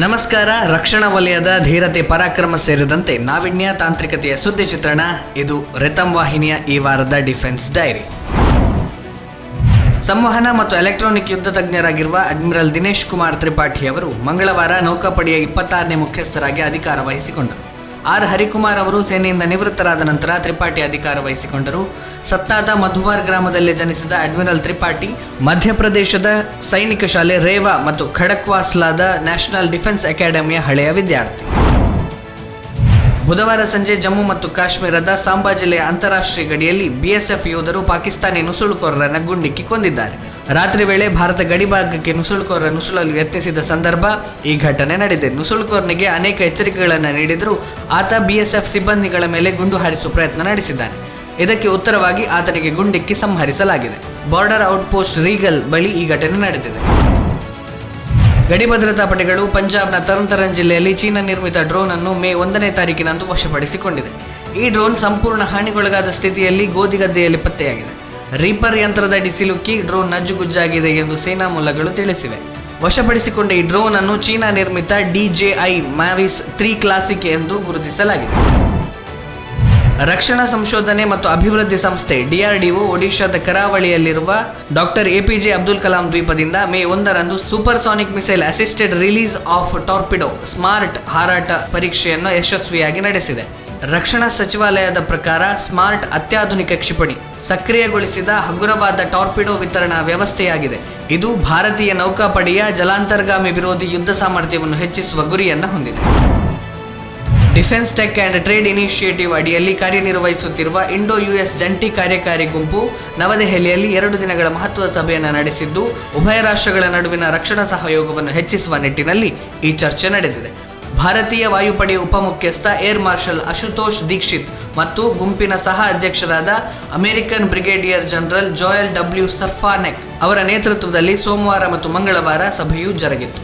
ನಮಸ್ಕಾರ. ರಕ್ಷಣಾ ವಲಯದ ಧೀರತೆ ಪರಾಕ್ರಮ ಸೇರಿದಂತೆ ನಾವಿನ್ಯ ತಾಂತ್ರಿಕತೆಯ ಸುದ್ದಿ ಚಿತ್ರಣ. ಇದು ರಿತಮ್ ವಾಹಿನಿಯ ಈ ವಾರದ ಡಿಫೆನ್ಸ್ ಡೈರಿ. ಸಂವಹನ ಮತ್ತು ಎಲೆಕ್ಟ್ರಾನಿಕ್ ಯುದ್ಧ ತಜ್ಞರಾಗಿರುವ ಅಡ್ಮಿರಲ್ ದಿನೇಶ್ ಕುಮಾರ್ ತ್ರಿಪಾಠಿ ಅವರು ಮಂಗಳವಾರ ನೌಕಾಪಡೆಯ 26ನೇ ಮುಖ್ಯಸ್ಥರಾಗಿ ಅಧಿಕಾರ ವಹಿಸಿಕೊಂಡರು. ಆರ್ ಹರಿಕುಮಾರ್ ಅವರು ಸೇನೆಯಿಂದ ನಿವೃತ್ತರಾದ ನಂತರ ತ್ರಿಪಾಠಿ ಅಧಿಕಾರ ವಹಿಸಿಕೊಂಡರು. ಸತ್ನಾದ ಮಧುವಾರ್ ಗ್ರಾಮದಲ್ಲಿ ಜನಿಸಿದ ಅಡ್ಮಿರಲ್ ತ್ರಿಪಾಠಿ ಮಧ್ಯಪ್ರದೇಶದ ಸೈನಿಕ ಶಾಲೆ ರೇವಾ ಮತ್ತು ಖಡಕ್ವಾಸ್ಲಾದ ನ್ಯಾಷನಲ್ ಡಿಫೆನ್ಸ್ ಅಕಾಡೆಮಿಯ ಹಳೆಯ ವಿದ್ಯಾರ್ಥಿ. ಬುಧವಾರ ಸಂಜೆ ಜಮ್ಮು ಮತ್ತು ಕಾಶ್ಮೀರದ ಸಾಂಬಾ ಜಿಲ್ಲೆಯ ಅಂತಾರಾಷ್ಟ್ರೀಯ ಗಡಿಯಲ್ಲಿ ಬಿಎಸ್ಎಫ್ ಯೋಧರು ಪಾಕಿಸ್ತಾನಿ ನುಸುಳುಕೋರರನ್ನು ಗುಂಡಿಕ್ಕಿ ಕೊಂದಿದ್ದಾರೆ. ರಾತ್ರಿ ವೇಳೆ ಭಾರತ ಗಡಿಭಾಗಕ್ಕೆ ನುಸುಳುಕೋರರ ನುಸುಳಲು ಯತ್ನಿಸಿದ ಸಂದರ್ಭ ಈ ಘಟನೆ ನಡೆದಿದೆ. ನುಸುಳುಕೋರನಿಗೆ ಅನೇಕ ಎಚ್ಚರಿಕೆಗಳನ್ನು ನೀಡಿದರೂ ಆತ ಬಿಎಸ್ಎಫ್ ಸಿಬ್ಬಂದಿಗಳ ಮೇಲೆ ಗುಂಡು ಹಾರಿಸುವ ಪ್ರಯತ್ನ ನಡೆಸಿದ್ದಾನೆ. ಇದಕ್ಕೆ ಉತ್ತರವಾಗಿ ಆತನಿಗೆ ಗುಂಡಿಕ್ಕಿ ಸಂಹರಿಸಲಾಗಿದೆ. ಬಾರ್ಡರ್ ಔಟ್ಪೋಸ್ಟ್ ರೀಗಲ್ ಬಳಿ ಈ ಘಟನೆ ನಡೆದಿದೆ. ಗಡಿ ಭದ್ರತಾ ಪಡೆಗಳು ಪಂಜಾಬ್ನ ತರನ್ ಜಿಲ್ಲೆಯಲ್ಲಿ ಚೀನಾ ನಿರ್ಮಿತ ಡ್ರೋನ್ ಅನ್ನು ಮೇ 1ನೇ ತಾರೀಕಿನಂದು ವಶಪಡಿಸಿಕೊಂಡಿದೆ. ಈ ಡ್ರೋನ್ ಸಂಪೂರ್ಣ ಹಾನಿಗೊಳಗಾದ ಸ್ಥಿತಿಯಲ್ಲಿ ಗೋದಿಗದ್ದೆಯಲ್ಲಿ ಪತ್ತೆಯಾಗಿದೆ. ರೀಪರ್ ಯಂತ್ರದಡಿ ಸಿಲುಕಿ ಡ್ರೋನ್ ನಜ್ಜುಗುಜ್ಜಾಗಿದೆ ಎಂದು ಸೇನಾ ಮೂಲಗಳು ತಿಳಿಸಿವೆ. ವಶಪಡಿಸಿಕೊಂಡ ಈ ಡ್ರೋನ್ ಅನ್ನು ಚೀನಾ ನಿರ್ಮಿತ DJI Mavic 3 ಕ್ಲಾಸಿಕ್ ಎಂದು ಗುರುತಿಸಲಾಗಿದೆ. ರಕ್ಷಣಾ ಸಂಶೋಧನೆ ಮತ್ತು ಅಭಿವೃದ್ಧಿ ಸಂಸ್ಥೆ DRDO ಒಡಿಶಾದ ಕರಾವಳಿಯಲ್ಲಿರುವ ಡಾಕ್ಟರ್ APJ ಅಬ್ದುಲ್ ಕಲಾಂ ದ್ವೀಪದಿಂದ ಮೇ 1ರಂದು supersonic missile assisted release of torpedo SMART ಹಾರಾಟ ಪರೀಕ್ಷೆಯನ್ನು ಯಶಸ್ವಿಯಾಗಿ ನಡೆಸಿದೆ. ರಕ್ಷಣಾ ಸಚಿವಾಲಯದ ಪ್ರಕಾರ ಸ್ಮಾರ್ಟ್ ಅತ್ಯಾಧುನಿಕ ಕ್ಷಿಪಣಿ ಸಕ್ರಿಯಗೊಳಿಸಿದ ಹಗುರವಾದ ಟಾರ್ಪಿಡೋ ವಿತರಣಾ ವ್ಯವಸ್ಥೆಯಾಗಿದೆ. ಇದು ಭಾರತೀಯ ನೌಕಾಪಡೆಯ ಜಲಾಂತರ್ಗಾಮಿ ವಿರೋಧಿ ಯುದ್ಧ ಸಾಮರ್ಥ್ಯವನ್ನು ಹೆಚ್ಚಿಸುವ ಗುರಿಯನ್ನು ಹೊಂದಿದೆ. Defence tech and trade initiative ಅಡಿಯಲ್ಲಿ ಕಾರ್ಯನಿರ್ವಹಿಸುತ್ತಿರುವ ಇಂಡೋ-US ಜಂಟಿ ಕಾರ್ಯಕಾರಿ ಗುಂಪು ನವದೆಹಲಿಯಲ್ಲಿ 2 ದಿನಗಳ ಮಹತ್ವದ ಸಭೆಯನ್ನು ನಡೆಸಿದ್ದು, ಉಭಯ ರಾಷ್ಟ್ರಗಳ ನಡುವಿನ ರಕ್ಷಣಾ ಸಹಯೋಗವನ್ನು ಹೆಚ್ಚಿಸುವ ನಿಟ್ಟಿನಲ್ಲಿ ಈ ಚರ್ಚೆ ನಡೆದಿದೆ. ಭಾರತೀಯ ವಾಯುಪಡೆಯ ಉಪಮುಖ್ಯಸ್ಥ ಏರ್ ಮಾರ್ಷಲ್ ಅಶುತೋಷ್ ದೀಕ್ಷಿತ್ ಮತ್ತು ಗುಂಪಿನ ಸಹ ಅಧ್ಯಕ್ಷರಾದ American brigadier general Joel W. ಸರ್ಫಾನೆಕ್ ಅವರ ನೇತೃತ್ವದಲ್ಲಿ ಸೋಮವಾರ ಮತ್ತು ಮಂಗಳವಾರ ಸಭೆಯು ಜರುಗಿತು.